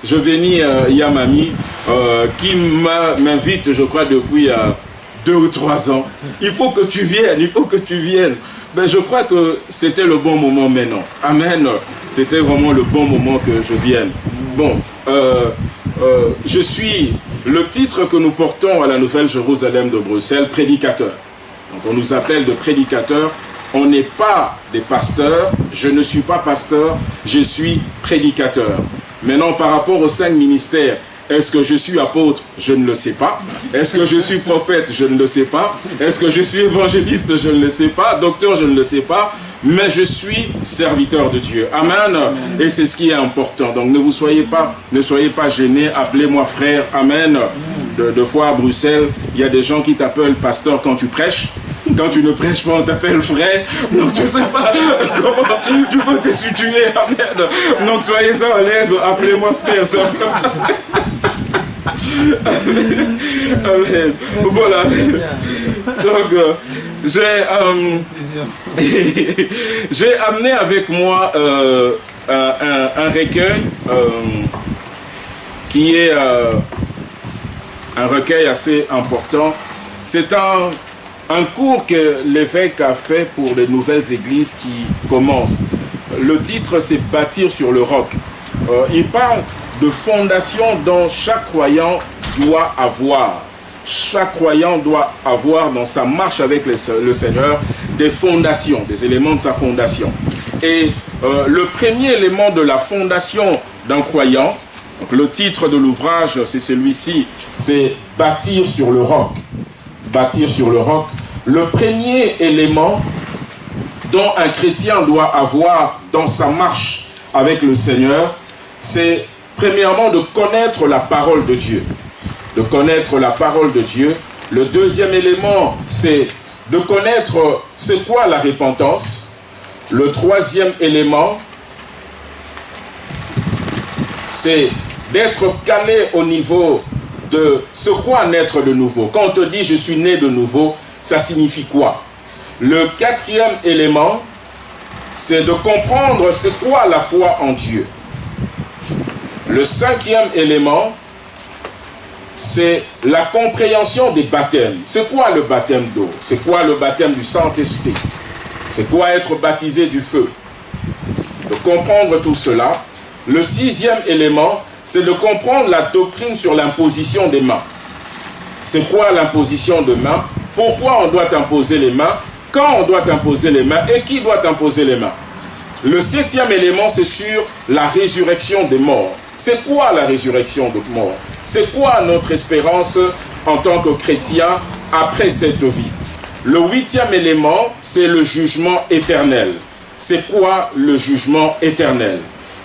je bénis Yamami, qui m'invite, je crois, depuis 2 ou 3 ans. Il faut que tu viennes, il faut que tu viennes. Ben, je crois que c'était le bon moment maintenant. Amen. C'était vraiment le bon moment que je vienne. Bon, je suis le titre que nous portons à la Nouvelle Jérusalem de Bruxelles, prédicateur. Donc on nous appelle de prédicateurs. On n'est pas des pasteurs. Je ne suis pas pasteur, je suis prédicateur. Maintenant, par rapport aux 5 ministères, est-ce que je suis apôtre? Je ne le sais pas. Est-ce que je suis prophète? Je ne le sais pas. Est-ce que je suis évangéliste? Je ne le sais pas. Docteur? Je ne le sais pas. Mais je suis serviteur de Dieu. Amen. Et c'est ce qui est important. Donc ne soyez pas gênés. Appelez-moi frère. Amen. De fois à Bruxelles, il y a des gens qui t'appellent pasteur quand tu prêches. Quand tu ne prêches pas, on t'appelle frère. Donc tu ne sais pas comment tu peux te situer. Amen. Donc soyez à l'aise. Appelez-moi frère. Amen. Amen. Voilà. Donc j'ai amené avec moi un recueil qui est un recueil assez important. C'est un cours que l'évêque a fait pour les nouvelles églises qui commencent. Le titre, c'est « Bâtir sur le roc ». Il parle de fondation dont chaque croyant doit avoir. Chaque croyant doit avoir dans sa marche avec le Seigneur des fondations, des éléments de sa fondation. Et le premier élément de la fondation d'un croyant, donc le titre de l'ouvrage, c'est celui-ci, c'est « Bâtir sur le roc ». Bâtir sur le roc. Le premier élément dont un chrétien doit avoir dans sa marche avec le Seigneur, c'est premièrement de connaître la parole de Dieu. De connaître la parole de Dieu. Le deuxième élément, c'est de connaître c'est quoi la repentance. Le troisième élément, c'est d'être calé au niveau de ce quoi naître de nouveau. Quand on te dit je suis né de nouveau, ça signifie quoi? Le quatrième élément, c'est de comprendre c'est quoi la foi en Dieu. Le cinquième élément, c'est la compréhension des baptêmes. C'est quoi le baptême d'eau? C'est quoi le baptême du Saint-Esprit? C'est quoi être baptisé du feu? De comprendre tout cela. Le sixième élément, c'est de comprendre la doctrine sur l'imposition des mains. C'est quoi l'imposition de mains? Pourquoi on doit imposer les mains? Quand on doit imposer les mains? Et qui doit imposer les mains? Le septième élément, c'est sur la résurrection des morts. C'est quoi la résurrection des morts? C'est quoi notre espérance en tant que chrétien après cette vie? Le huitième élément, c'est le jugement éternel. C'est quoi le jugement éternel?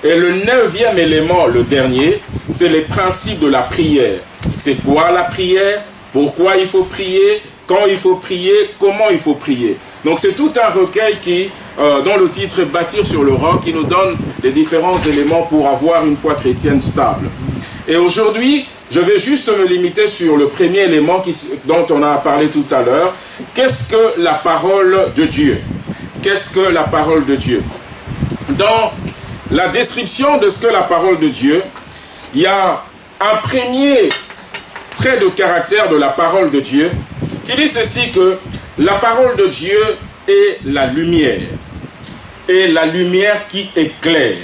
Et le neuvième élément, le dernier, c'est les principes de la prière. C'est quoi la prière? Pourquoi il faut prier? Quand il faut prier? Comment il faut prier? Donc c'est tout un recueil qui, dont le titre est « Bâtir sur le roc », qui nous donne les différents éléments pour avoir une foi chrétienne stable. Et aujourd'hui, je vais juste me limiter sur le premier élément dont on a parlé tout à l'heure. Qu'est-ce que la parole de Dieu? Qu'est-ce que la parole de Dieu? Dans la description de ce que la parole de Dieu, il y a un premier trait de caractère de la parole de Dieu qui dit ceci, que la parole de Dieu est la lumière. Et la lumière qui éclaire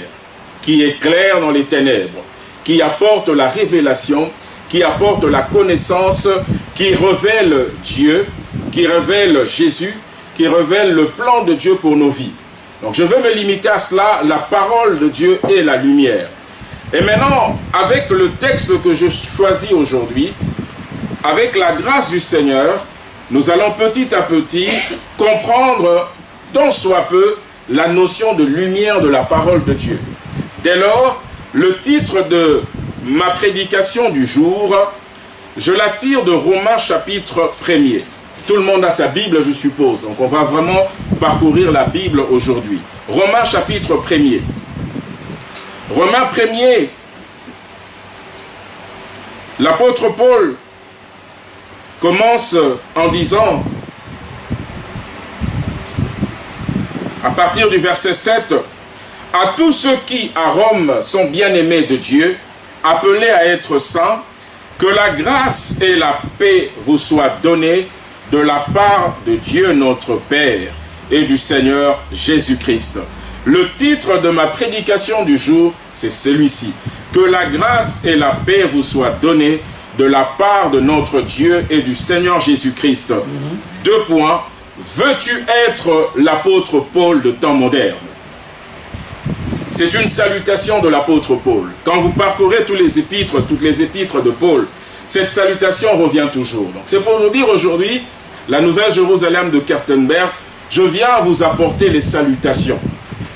dans les ténèbres, qui apporte la révélation, qui apporte la connaissance, qui révèle Dieu, qui révèle Jésus, qui révèle le plan de Dieu pour nos vies. Donc je vais me limiter à cela, la parole de Dieu est la lumière. Et maintenant, avec le texte que je choisis aujourd'hui, avec la grâce du Seigneur, nous allons petit à petit comprendre, tant soit peu, la notion de lumière de la parole de Dieu. Dès lors, le titre de ma prédication du jour, je la tire de Romains chapitre 1er. Tout le monde a sa Bible, je suppose. Donc on va vraiment parcourir la Bible aujourd'hui. Romains chapitre 1er. Romains 1er. L'apôtre Paul commence en disant, à partir du verset 7, « À tous ceux qui, à Rome, sont bien-aimés de Dieu appelés à être saints, que la grâce et la paix vous soient données de la part de Dieu notre Père et du Seigneur Jésus-Christ. Le titre de ma prédication du jour, c'est celui-ci. Que la grâce et la paix vous soient données de la part de notre Dieu et du Seigneur Jésus-Christ. Deux points. Veux-tu être l'apôtre Paul de temps moderne? C'est une salutation de l'apôtre Paul. Quand vous parcourez toutes les épîtres de Paul, cette salutation revient toujours. Donc c'est pour vous dire aujourd'hui, la Nouvelle Jérusalem de Kertenberg, je viens vous apporter les salutations.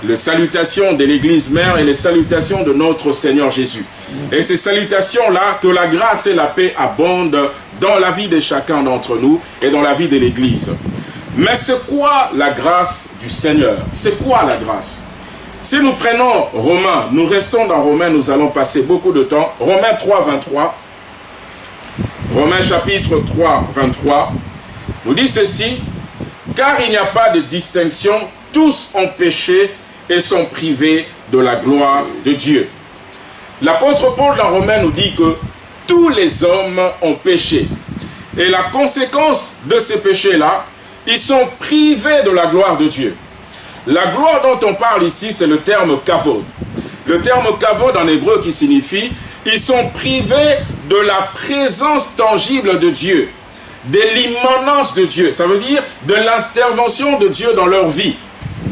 Les salutations de l'Église mère et les salutations de notre Seigneur Jésus. Et ces salutations-là, que la grâce et la paix abondent dans la vie de chacun d'entre nous et dans la vie de l'Église. Mais c'est quoi la grâce du Seigneur? C'est quoi la grâce? Si nous prenons Romains, nous restons dans Romains, nous allons passer beaucoup de temps. Romains 3, 23. Romains chapitre 3, 23. Nous dit ceci. Car il n'y a pas de distinction, tous ont péché et sont privés de la gloire de Dieu. L'apôtre Paul dans Romains nous dit que tous les hommes ont péché. Et la conséquence de ces péchés-là, ils sont privés de la gloire de Dieu. La gloire dont on parle ici, c'est le terme kavod. Le terme kavod en hébreu qui signifie « ils sont privés de la présence tangible de Dieu ». De l'immanence de Dieu, ça veut dire de l'intervention de Dieu dans leur vie.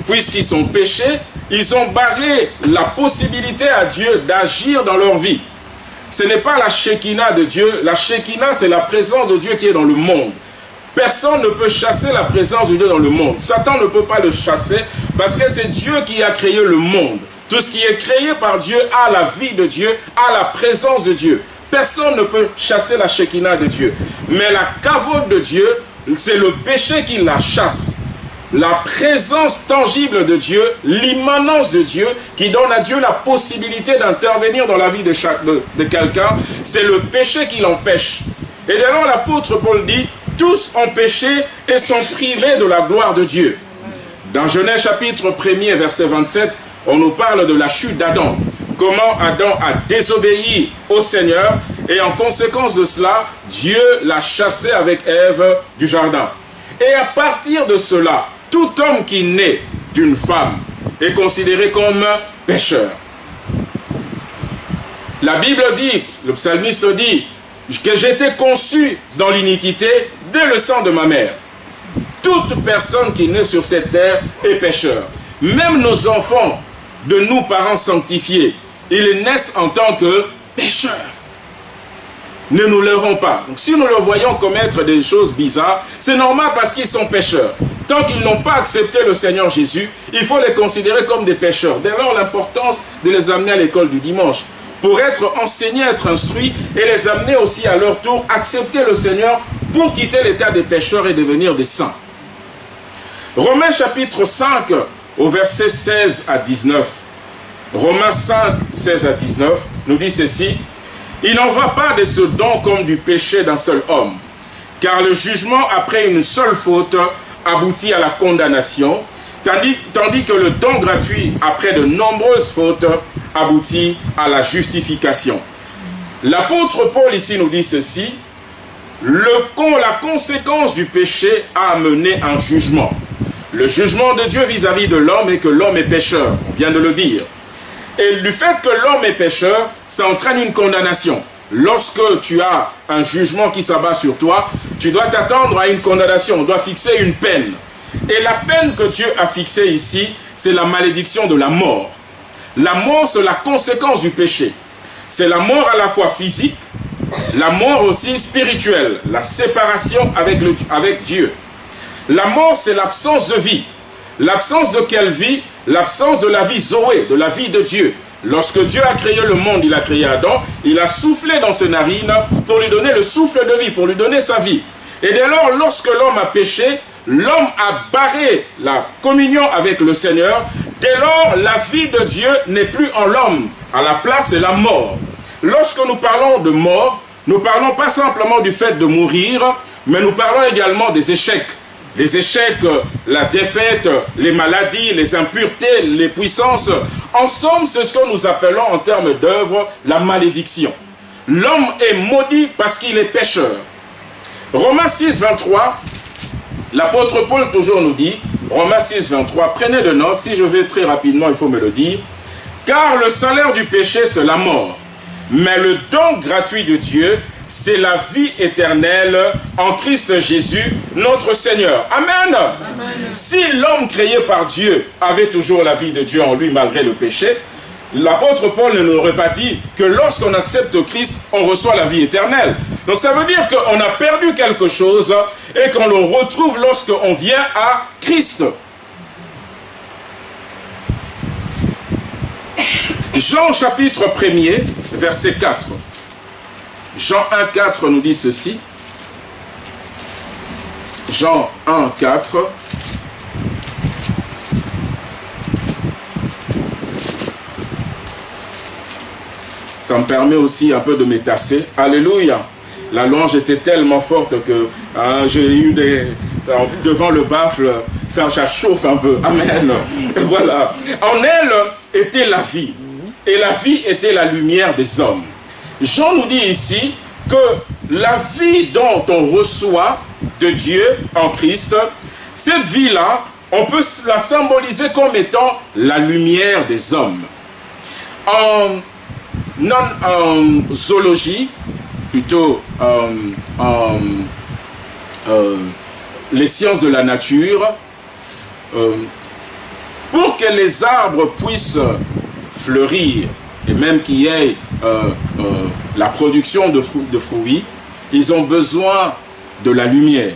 Puisqu'ils sont péchés, ils ont barré la possibilité à Dieu d'agir dans leur vie. Ce n'est pas la Shekinah de Dieu, la Shekinah c'est la présence de Dieu qui est dans le monde. Personne ne peut chasser la présence de Dieu dans le monde. Satan ne peut pas le chasser parce que c'est Dieu qui a créé le monde. Tout ce qui est créé par Dieu a la vie de Dieu, a la présence de Dieu. Personne ne peut chasser la Shekinah de Dieu. Mais la kavod de Dieu, c'est le péché qui la chasse. La présence tangible de Dieu, l'immanence de Dieu, qui donne à Dieu la possibilité d'intervenir dans la vie de quelqu'un, c'est le péché qui l'empêche. Et dès lors, l'apôtre Paul dit, tous ont péché et sont privés de la gloire de Dieu. Dans Genèse chapitre 1er, verset 27, on nous parle de la chute d'Adam. Comment Adam a désobéi au Seigneur et en conséquence de cela, Dieu l'a chassé avec Ève du jardin. Et à partir de cela, tout homme qui naît d'une femme est considéré comme pécheur. La Bible dit, le psalmiste dit, que j'étais conçu dans l'iniquité dès le sang de ma mère. Toute personne qui naît sur cette terre est pécheur. Même nos enfants, de nous parents sanctifiés, ils naissent en tant que pécheurs. Ne nous leurrons pas. Donc, si nous le voyons commettre des choses bizarres, c'est normal parce qu'ils sont pécheurs. Tant qu'ils n'ont pas accepté le Seigneur Jésus, il faut les considérer comme des pécheurs. Dès lors, l'importance de les amener à l'école du dimanche, pour être enseignés, être instruits, et les amener aussi à leur tour, accepter le Seigneur pour quitter l'état des pécheurs et devenir des saints. Romains chapitre 5, au verset 16 à 19. Romains 5, 16 à 19, nous dit ceci. Il n'en va pas de ce don comme du péché d'un seul homme, car le jugement après une seule faute aboutit à la condamnation, tandis que le don gratuit après de nombreuses fautes aboutit à la justification. L'apôtre Paul ici nous dit ceci, la conséquence du péché a amené un jugement. Le jugement de Dieu vis-à-vis de l'homme est que l'homme est pécheur, on vient de le dire. Et du fait que l'homme est pécheur, ça entraîne une condamnation. Lorsque tu as un jugement qui s'abat sur toi, tu dois t'attendre à une condamnation, on doit fixer une peine. Et la peine que Dieu a fixée ici, c'est la malédiction de la mort. La mort, c'est la conséquence du péché. C'est la mort à la fois physique, la mort aussi spirituelle, la séparation avec Dieu. La mort, c'est l'absence de vie. L'absence de quelle vie? L'absence de la vie Zoé, de la vie de Dieu. Lorsque Dieu a créé le monde, il a créé Adam, il a soufflé dans ses narines pour lui donner le souffle de vie, pour lui donner sa vie. Et dès lors, lorsque l'homme a péché, l'homme a barré la communion avec le Seigneur. Dès lors, la vie de Dieu n'est plus en l'homme. À la place, c'est la mort. Lorsque nous parlons de mort, nous parlons pas simplement du fait de mourir, mais nous parlons également des échecs. Les échecs, la défaite, les maladies, les impuretés, les puissances En somme, c'est ce que nous appelons en termes d'œuvre la malédiction. L'homme est maudit parce qu'il est pécheur. Romains 6, 23, l'apôtre Paul toujours nous dit, Romains 6, 23, prenez de notes, si je vais très rapidement, il faut me le dire. Car le salaire du péché, c'est la mort. Mais le don gratuit de Dieu, c'est la vie éternelle en Christ Jésus, notre Seigneur. Amen. Amen. Si l'homme créé par Dieu avait toujours la vie de Dieu en lui malgré le péché, l'apôtre Paul ne nous aurait pas dit que lorsqu'on accepte Christ, on reçoit la vie éternelle. Donc ça veut dire qu'on a perdu quelque chose et qu'on le retrouve lorsqu'on vient à Christ. Jean chapitre 1er, verset 4. Jean 1, 4 nous dit ceci. Jean 1, 4. Ça me permet aussi un peu de m'étasser. Alléluia. La louange était tellement forte que j'ai eu devant le baffle, ça chauffe un peu. Amen. Voilà. En elle était la vie. Et la vie était la lumière des hommes. Jean nous dit ici que la vie dont on reçoit de Dieu en Christ, cette vie-là, on peut la symboliser comme étant la lumière des hommes. En zoologie, plutôt les sciences de la nature, pour que les arbres puissent fleurir et même qu'il y ait la production de fruits, ils ont besoin de la lumière.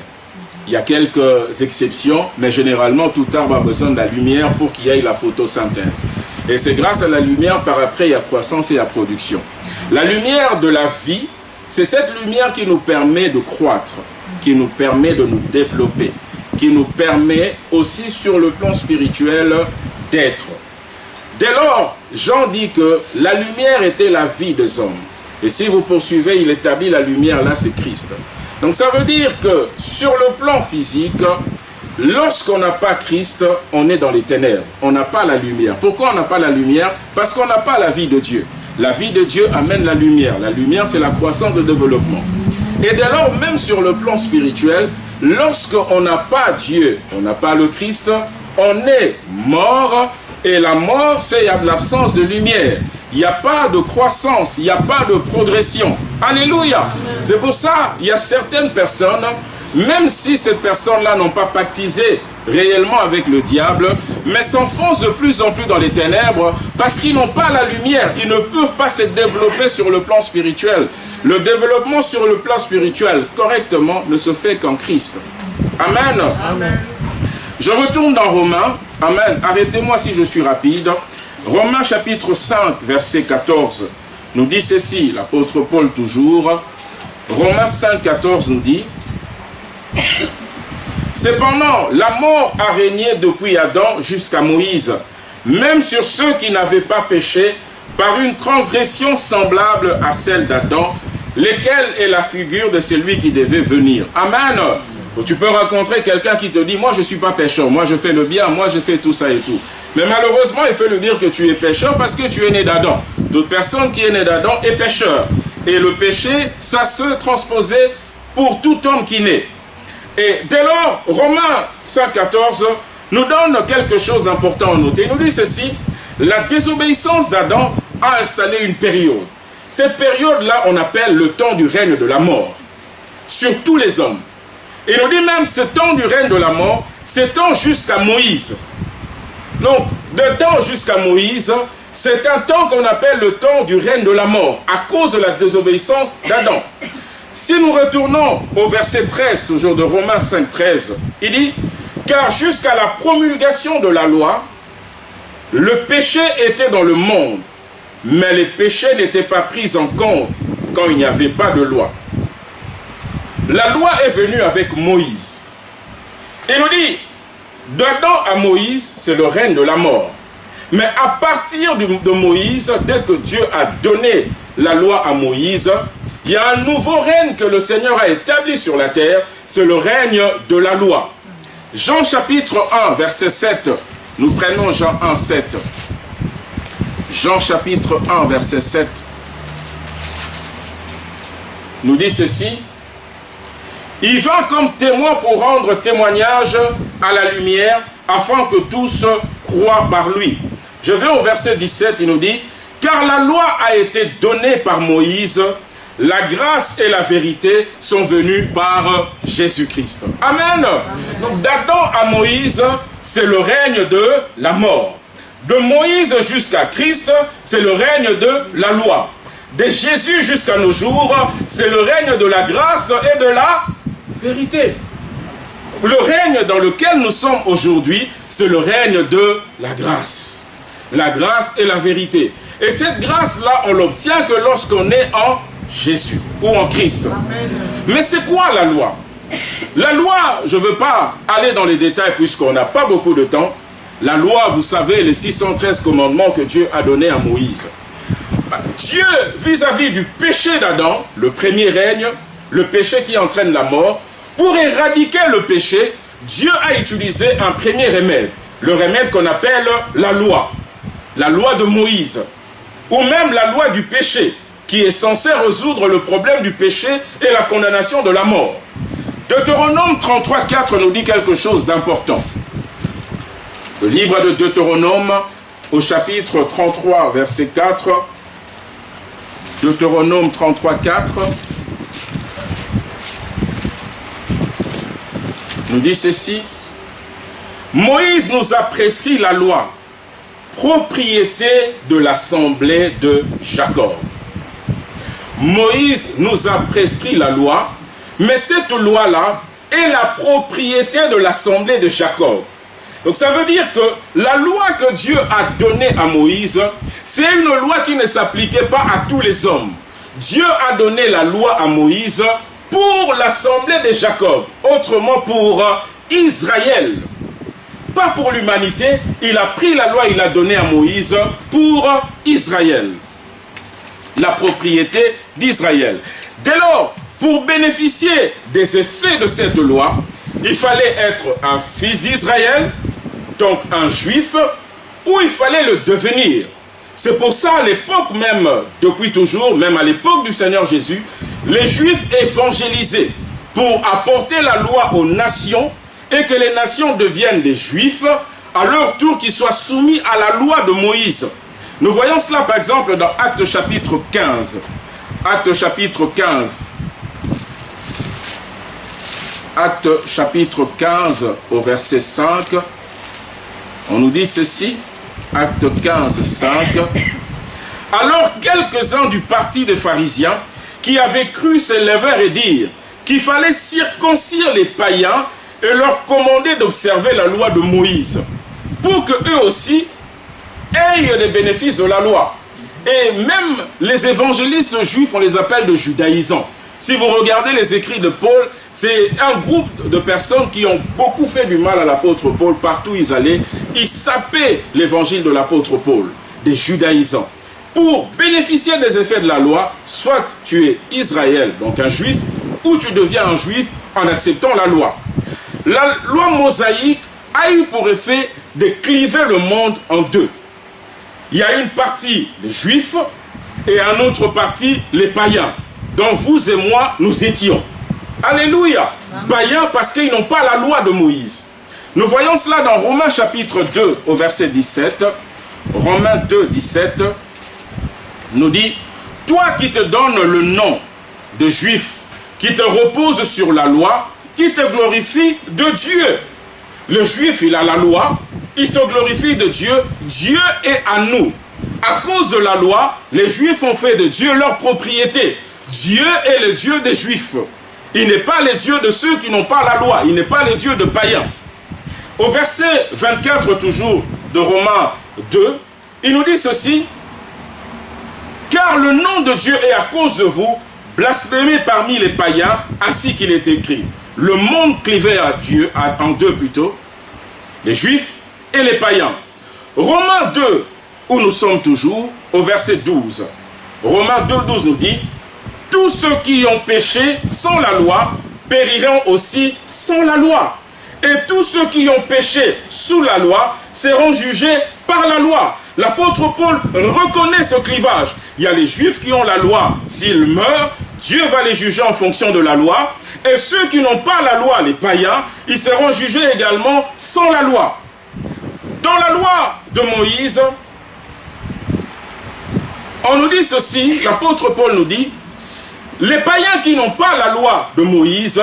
Il y a quelques exceptions, mais généralement tout arbre a besoin de la lumière pour qu'il y ait la photosynthèse. Et c'est grâce à la lumière, par après, il y a croissance et il y a production. La lumière de la vie, c'est cette lumière qui nous permet de croître, qui nous permet de nous développer, qui nous permet aussi sur le plan spirituel d'être. Dès lors, Jean dit que la lumière était la vie des hommes. Et si vous poursuivez, il établit la lumière, là c'est Christ. Donc ça veut dire que sur le plan physique, lorsqu'on n'a pas Christ, on est dans les ténèbres. On n'a pas la lumière. Pourquoi on n'a pas la lumière? Parce qu'on n'a pas la vie de Dieu. La vie de Dieu amène la lumière. La lumière, c'est la croissance, le développement. Et dès lors, même sur le plan spirituel, lorsqu'on n'a pas Dieu, on n'a pas le Christ, on est mort. Et la mort, c'est l'absence de lumière. Il n'y a pas de croissance, il n'y a pas de progression. Alléluia. C'est pour ça, il y a certaines personnes, même si ces personnes-là n'ont pas pactisé réellement avec le diable, mais s'enfoncent de plus en plus dans les ténèbres parce qu'ils n'ont pas la lumière. Ils ne peuvent pas se développer sur le plan spirituel. Le développement sur le plan spirituel, correctement, ne se fait qu'en Christ. Amen. Amen. Je retourne dans Romains. Amen. Arrêtez-moi si je suis rapide. Romains chapitre 5, verset 14, nous dit ceci, l'apôtre Paul toujours. Romains 5, 14 nous dit: cependant, la mort a régné depuis Adam jusqu'à Moïse, même sur ceux qui n'avaient pas péché, par une transgression semblable à celle d'Adam, lesquels est la figure de celui qui devait venir. Amen. Tu peux rencontrer quelqu'un qui te dit: moi je ne suis pas pécheur, moi je fais le bien, moi je fais tout ça et tout. Mais malheureusement, il faut lui dire que tu es pécheur parce que tu es né d'Adam. Toute personne qui est née d'Adam est pécheur. Et le péché, ça se transposait pour tout homme qui naît. Et dès lors, Romains 5,14 nous donne quelque chose d'important à noter. Il nous dit ceci: la désobéissance d'Adam a installé une période. Cette période-là, on appelle le temps du règne de la mort sur tous les hommes. Et il nous dit même ce temps du règne de la mort s'étend jusqu'à Moïse. Donc, de temps jusqu'à Moïse, c'est un temps qu'on appelle le temps du règne de la mort, à cause de la désobéissance d'Adam. Si nous retournons au verset 13, toujours de Romains 5, 13, il dit: car jusqu'à la promulgation de la loi, le péché était dans le monde, mais les péchés n'étaient pas pris en compte quand il n'y avait pas de loi. La loi est venue avec Moïse. Il nous dit: d'Adam à Moïse, c'est le règne de la mort. Mais à partir de Moïse, dès que Dieu a donné la loi à Moïse, il y a un nouveau règne que le Seigneur a établi sur la terre, c'est le règne de la loi. Jean chapitre 1, verset 7, nous prenons Jean 1, 7. Jean chapitre 1, verset 7, nous dit ceci. Il vint comme témoin pour rendre témoignage à la lumière, afin que tous croient par lui. Je vais au verset 17, il nous dit, car la loi a été donnée par Moïse, la grâce et la vérité sont venues par Jésus-Christ. Amen. Donc d'Adam à Moïse, c'est le règne de la mort. De Moïse jusqu'à Christ, c'est le règne de la loi. De Jésus jusqu'à nos jours, c'est le règne de la grâce et de la vérité. Le règne dans lequel nous sommes aujourd'hui, c'est le règne de la grâce. La grâce et la vérité. Et cette grâce-là, on l'obtient que lorsqu'on est en Jésus ou en Christ. Amen. Mais c'est quoi la loi? La loi, je ne veux pas aller dans les détails puisqu'on n'a pas beaucoup de temps. La loi, vous savez, les 613 commandements que Dieu a donnés à Moïse. Dieu, vis-à-vis du péché d'Adam, le premier règne, le péché qui entraîne la mort, pour éradiquer le péché, Dieu a utilisé un premier remède, le remède qu'on appelle la loi de Moïse, ou même la loi du péché, qui est censée résoudre le problème du péché et la condamnation de la mort. Deutéronome 33, 4 nous dit quelque chose d'important. Le livre de Deutéronome, au chapitre 33, verset 4, Deutéronome 33, 4, nous dit ceci. Moïse nous a prescrit la loi, propriété de l'assemblée de Jacob. Moïse nous a prescrit la loi, mais cette loi-là est la propriété de l'assemblée de Jacob. Donc ça veut dire que la loi que Dieu a donnée à Moïse, c'est une loi qui ne s'appliquait pas à tous les hommes. Dieu a donné la loi à Moïse pour l'assemblée de Jacob, autrement pour Israël. Pas pour l'humanité, il a pris la loi, il l'a donnée à Moïse pour Israël. La propriété d'Israël. Dès lors, pour bénéficier des effets de cette loi, il fallait être un fils d'Israël, donc un juif, ou il fallait le devenir. C'est pour ça, à l'époque même, depuis toujours, même à l'époque du Seigneur Jésus, les Juifs évangélisaient pour apporter la loi aux nations et que les nations deviennent des Juifs, à leur tour qu'ils soient soumis à la loi de Moïse. Nous voyons cela par exemple dans Actes chapitre 15. Actes chapitre 15. Actes chapitre 15 au verset 5. On nous dit ceci. Acte 15, 5. Alors quelques-uns du parti des pharisiens qui avaient cru se levèrent et dirent qu'il fallait circoncire les païens et leur commander d'observer la loi de Moïse, pour qu'eux aussi aient les bénéfices de la loi. Et même les évangélistes juifs, on les appelle de judaïsants. Si vous regardez les écrits de Paul, c'est un groupe de personnes qui ont beaucoup fait du mal à l'apôtre Paul. Partout où ils allaient, ils sapaient l'évangile de l'apôtre Paul, des judaïsants. Pour bénéficier des effets de la loi, soit tu es Israël, donc un juif, ou tu deviens un juif en acceptant la loi. La loi mosaïque a eu pour effet de cliver le monde en deux. Il y a une partie les juifs et une autre partie les païens, dont vous et moi nous étions. Alléluia. Païens parce qu'ils n'ont pas la loi de Moïse. Nous voyons cela dans Romains chapitre 2 au verset 17. Romains 2, 17 nous dit, toi qui te donnes le nom de juif, qui te repose sur la loi, qui te glorifie de Dieu. Le juif, il a la loi, il se glorifie de Dieu, Dieu est à nous. À cause de la loi, les juifs ont fait de Dieu leur propriété. Dieu est le Dieu des juifs. Il n'est pas le Dieu de ceux qui n'ont pas la loi, il n'est pas le Dieu de païens. Au verset 24 toujours de Romains 2, il nous dit ceci, car le nom de Dieu est à cause de vous, blasphémé parmi les païens, ainsi qu'il est écrit. Le monde clivait à Dieu, en deux plutôt, les juifs et les païens. Romains 2, où nous sommes toujours, au verset 12. Romains 2, 12 nous dit, tous ceux qui ont péché sans la loi périront aussi sans la loi. Et tous ceux qui ont péché sous la loi seront jugés par la loi. L'apôtre Paul reconnaît ce clivage. Il y a les Juifs qui ont la loi. S'ils meurent, Dieu va les juger en fonction de la loi. Et ceux qui n'ont pas la loi, les païens, ils seront jugés également sans la loi. Dans la loi de Moïse, on nous dit ceci, l'apôtre Paul nous dit, les païens qui n'ont pas la loi de Moïse,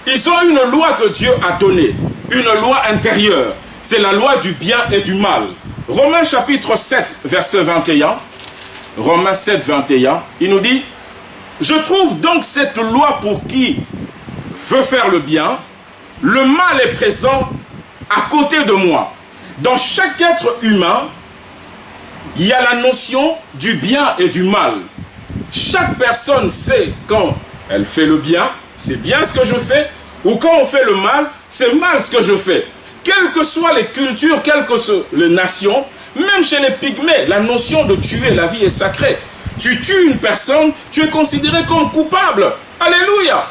ils ont une loi que Dieu a donnée, une loi intérieure. C'est la loi du bien et du mal. Romains chapitre 7, verset 21, Romains 7, 21, il nous dit, « Je trouve donc cette loi pour qui veut faire le bien, le mal est présent à côté de moi. Dans chaque être humain, il y a la notion du bien et du mal. Chaque personne sait quand elle fait le bien, c'est bien ce que je fais, ou quand on fait le mal, c'est mal ce que je fais. Quelles que soient les cultures, quelles que soient les nations, même chez les pygmées, la notion de tuer la vie est sacrée. Tu tues une personne, tu es considéré comme coupable. Alléluia.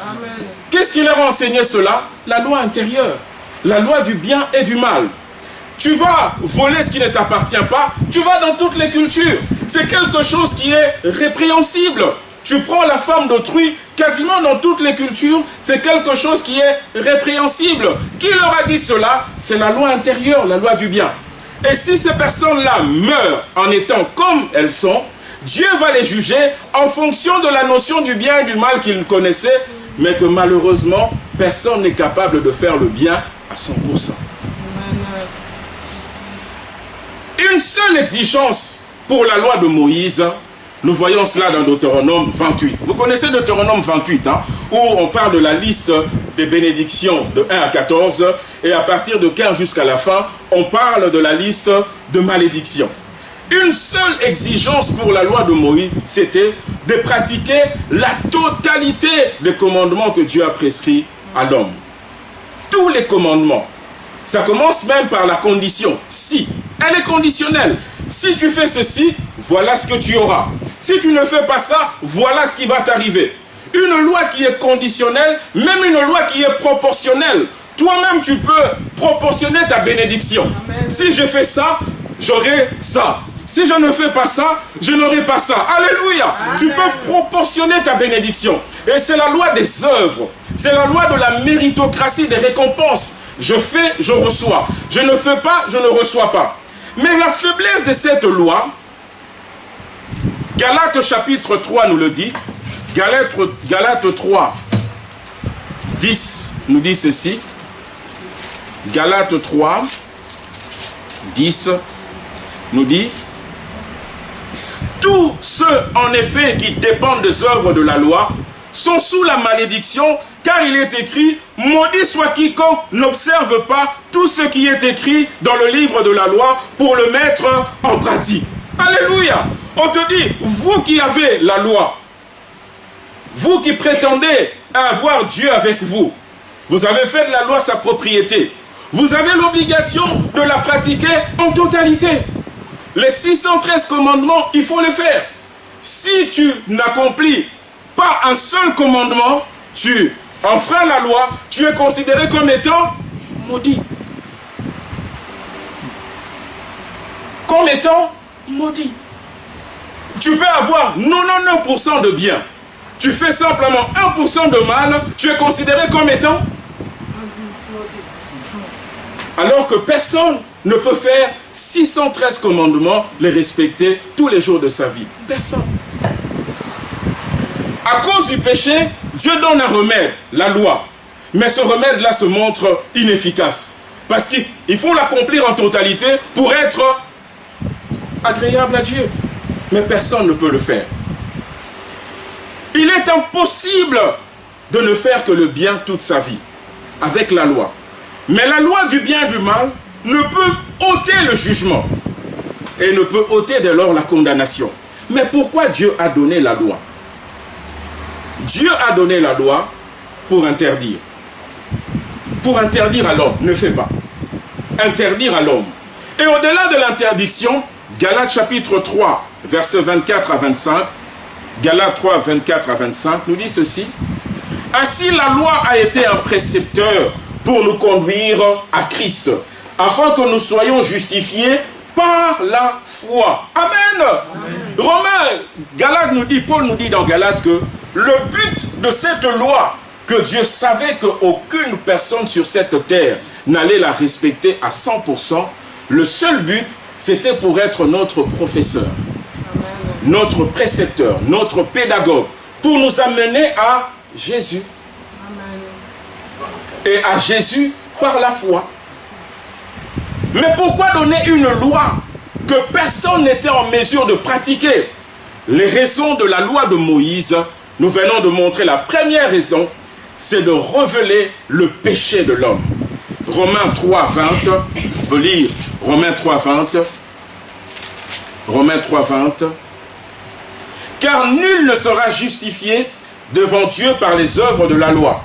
Qu'est-ce qui leur a enseigné cela? La loi intérieure, la loi du bien et du mal. Tu vas voler ce qui ne t'appartient pas, tu vas dans toutes les cultures. C'est quelque chose qui est répréhensible. Tu prends la femme d'autrui, quasiment dans toutes les cultures, c'est quelque chose qui est répréhensible. Qui leur a dit cela? C'est la loi intérieure, la loi du bien. Et si ces personnes-là meurent en étant comme elles sont, Dieu va les juger en fonction de la notion du bien et du mal qu'ils connaissaient, mais que malheureusement, personne n'est capable de faire le bien à 100%. Une seule exigence pour la loi de Moïse, nous voyons cela dans Deutéronome 28. Vous connaissez Deutéronome 28, hein, où on parle de la liste des bénédictions de 1 à 14, et à partir de 15 jusqu'à la fin, on parle de la liste de malédictions. Une seule exigence pour la loi de Moïse, c'était de pratiquer la totalité des commandements que Dieu a prescrits à l'homme. Tous les commandements. Ça commence même par la condition. Si. Elle est conditionnelle. Si tu fais ceci, voilà ce que tu auras. Si tu ne fais pas ça, voilà ce qui va t'arriver. Une loi qui est conditionnelle, même une loi qui est proportionnelle. Toi-même, tu peux proportionner ta bénédiction. Amen. Si je fais ça, j'aurai ça. Si je ne fais pas ça, je n'aurai pas ça. Alléluia. Amen. Tu peux proportionner ta bénédiction. Et c'est la loi des œuvres. C'est la loi de la méritocratie, des récompenses. Je fais, je reçois. Je ne fais pas, je ne reçois pas. Mais la faiblesse de cette loi, Galates chapitre 3 nous le dit. Galates 3, 10 nous dit ceci. Galates 3, 10 nous dit: tous ceux en effet qui dépendent des œuvres de la loi sont sous la malédiction, car il est écrit: maudit soit quiconque n'observe pas tout ce qui est écrit dans le livre de la loi pour le mettre en pratique. Alléluia. On te dit, vous qui avez la loi, vous qui prétendez avoir Dieu avec vous, vous avez fait de la loi sa propriété. Vous avez l'obligation de la pratiquer en totalité. Les 613 commandements, il faut les faire. Si tu n'accomplis pas un seul commandement, tu enfreins la loi, tu es considéré comme étant maudit. Comme étant maudit. Tu peux avoir 99% de bien. Tu fais simplement 1% de mal, tu es considéré comme étant alors que personne ne peut faire 613 commandements, les respecter tous les jours de sa vie. Personne. À cause du péché, Dieu donne un remède, la loi. Mais ce remède-là se montre inefficace. Parce qu'il faut l'accomplir en totalité pour être agréable à Dieu. Mais personne ne peut le faire. Il est impossible de ne faire que le bien toute sa vie, avec la loi. Mais la loi du bien et du mal ne peut ôter le jugement et ne peut ôter dès lors la condamnation. Mais pourquoi Dieu a donné la loi? Dieu a donné la loi pour interdire. Pour interdire à l'homme, ne fais pas. Interdire à l'homme. Et au-delà de l'interdiction, Galates chapitre 3, versets 24 à 25, Galates 3, 24 à 25, nous dit ceci: ainsi la loi a été un précepteur pour nous conduire à Christ, afin que nous soyons justifiés par la foi. Amen. Romains, Galates nous dit, Paul nous dit dans Galates que le but de cette loi, que Dieu savait qu'aucune personne sur cette terre n'allait la respecter à 100%, le seul but, c'était pour être notre professeur, notre précepteur, notre pédagogue, pour nous amener à Jésus. Et à Jésus par la foi. Mais pourquoi donner une loi que personne n'était en mesure de pratiquer? Les raisons de la loi de Moïse, nous venons de montrer la première raison, c'est de révéler le péché de l'homme. Romains 3:20, on peut lire Romains 3:20. Romains 3:20. Car nul ne sera justifié devant Dieu par les œuvres de la loi,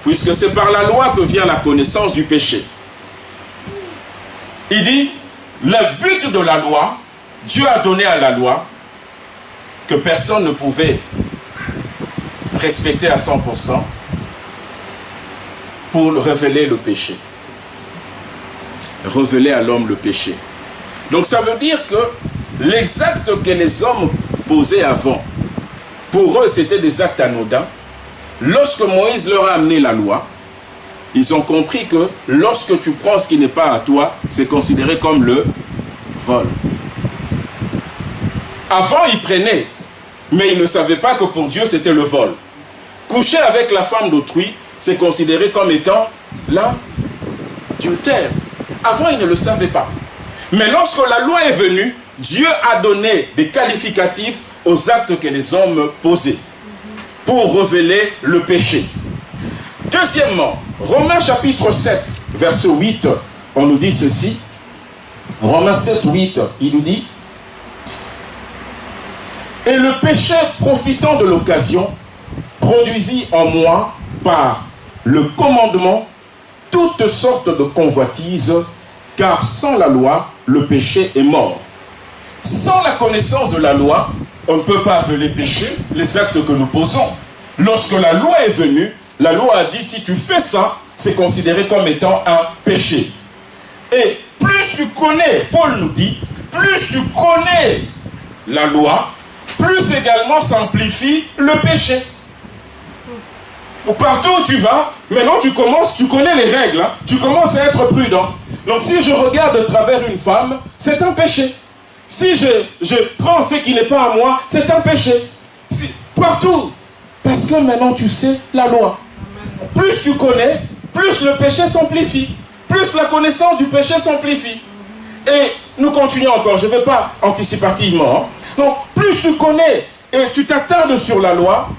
puisque c'est par la loi que vient la connaissance du péché. Il dit, le but de la loi, Dieu a donné à la loi que personne ne pouvait respecter à 100% pour révéler le péché. Révéler à l'homme le péché. Donc ça veut dire que les actes que les hommes posaient avant, pour eux c'était des actes anodins. Lorsque Moïse leur a amené la loi, ils ont compris que lorsque tu prends ce qui n'est pas à toi, c'est considéré comme le vol. Avant, ils prenaient, mais ils ne savaient pas que pour Dieu, c'était le vol. Coucher avec la femme d'autrui, c'est considéré comme étant l'adultère. Avant, ils ne le savaient pas. Mais lorsque la loi est venue, Dieu a donné des qualificatifs aux actes que les hommes posaient pour révéler le péché. Deuxièmement, Romains chapitre 7, verset 8, on nous dit ceci. Romains 7, 8, il nous dit: et le péché, profitant de l'occasion, produisit en moi, par le commandement, toutes sortes de convoitises, car sans la loi, le péché est mort. Sans la connaissance de la loi, on ne peut pas appeler péché les actes que nous posons. Lorsque la loi est venue, la loi a dit, si tu fais ça, c'est considéré comme étant un péché. Et plus tu connais, Paul nous dit, plus tu connais la loi, plus également s'amplifie le péché. Partout où tu vas, maintenant tu connais les règles, hein, tu commences à être prudent. Donc si je regarde de travers une femme, c'est un péché. Si je prends ce qui n'est pas à moi, c'est un péché. Partout. Parce que maintenant tu sais la loi. Plus tu connais, plus le péché s'amplifie. Plus la connaissance du péché s'amplifie. Et nous continuons encore, je ne vais pas anticipativement. Hein. Donc plus tu connais et tu t'attardes sur la loi,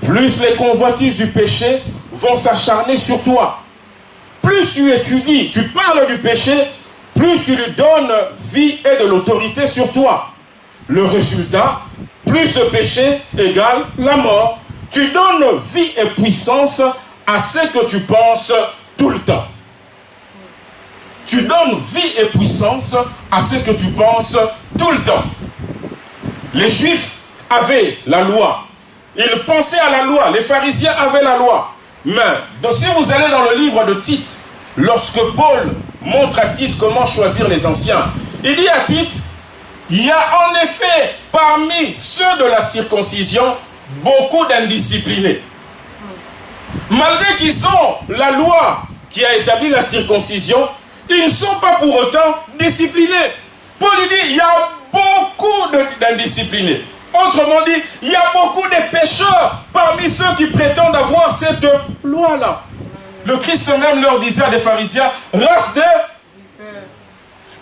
plus les convoitises du péché vont s'acharner sur toi. Plus tu étudies, tu parles du péché, plus tu lui donnes vie et de l'autorité sur toi. Le résultat, plus de péché égale la mort. Tu donnes vie et puissance à ce que tu penses tout le temps. Tu donnes vie et puissance à ce que tu penses tout le temps. Les Juifs avaient la loi. Ils pensaient à la loi. Les pharisiens avaient la loi. Mais si vous allez dans le livre de Tite, lorsque Paul montre à Tite comment choisir les anciens, il dit à Tite, il y a en effet parmi ceux de la circoncision beaucoup d'indisciplinés. Malgré qu'ils ont la loi qui a établi la circoncision, ils ne sont pas pour autant disciplinés. Paul dit, il y a beaucoup d'indisciplinés. Autrement dit, il y a beaucoup de pécheurs parmi ceux qui prétendent avoir cette loi-là. Le Christ même leur disait à des pharisiens, race de...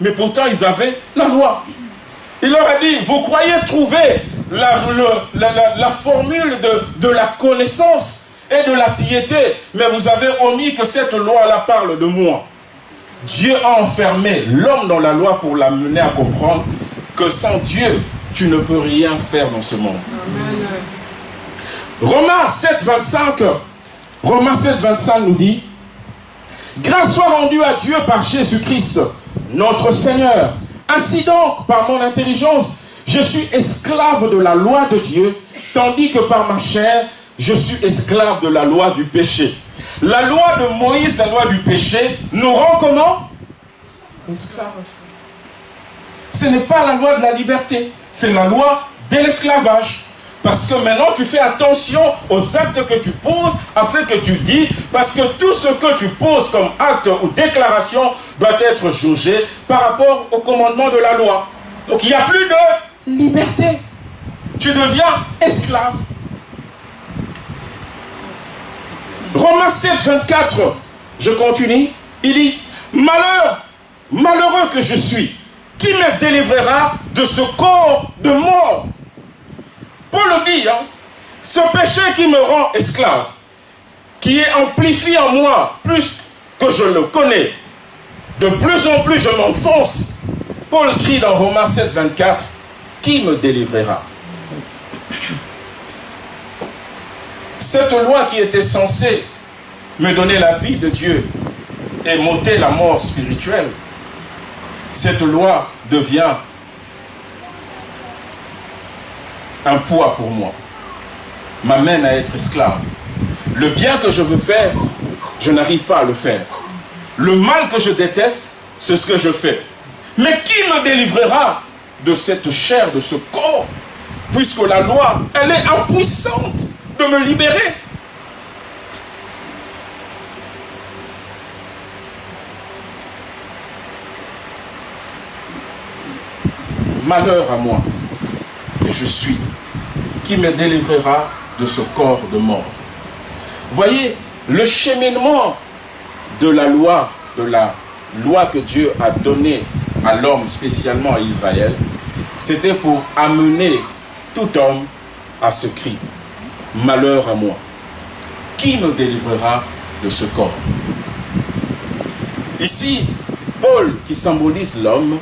Mais pourtant, ils avaient la loi. Il leur a dit, vous croyez trouver la formule de la connaissance et de la piété, mais vous avez omis que cette loi-là parle de moi. Dieu a enfermé l'homme dans la loi pour l'amener à comprendre que sans Dieu, tu ne peux rien faire dans ce monde. Amen. Romains 7, 25 nous dit, grâce soit rendue à Dieu par Jésus-Christ, notre Seigneur. Ainsi donc, par mon intelligence, je suis esclave de la loi de Dieu, tandis que par ma chair, je suis esclave de la loi du péché. La loi de Moïse, la loi du péché, nous rend comment? Esclaves. ce n'est pas la loi de la liberté, c'est la loi de l'esclavage. Parce que maintenant, tu fais attention aux actes que tu poses, à ce que tu dis, parce que tout ce que tu poses comme acte ou déclaration doit être jugé par rapport au commandement de la loi. Donc, il n'y a plus de liberté. Tu deviens esclave. Romains 7, 24, je continue. Il dit, malheureux que je suis, qui me délivrera de ce corps de mort? Paul le dit, hein, ce péché qui me rend esclave, qui est amplifié en moi plus que je le connais, de plus en plus je m'enfonce. Paul crie dans Romains 7, 24, qui me délivrera? Cette loi qui était censée me donner la vie de Dieu et m'ôter la mort spirituelle, cette loi devient un poids pour moi, m'amène à être esclave. Le bien que je veux faire, je n'arrive pas à le faire. Le mal que je déteste, c'est ce que je fais. Mais qui me délivrera de cette chair, de ce corps, puisque la loi, elle est impuissante de me libérer? Malheur à moi que je suis, qui me délivrera de ce corps de mort. Voyez, le cheminement de la loi que Dieu a donnée à l'homme, spécialement à Israël, c'était pour amener tout homme à ce cri. Malheur à moi. Qui me délivrera de ce corps? Ici, Paul, qui symbolise l'homme,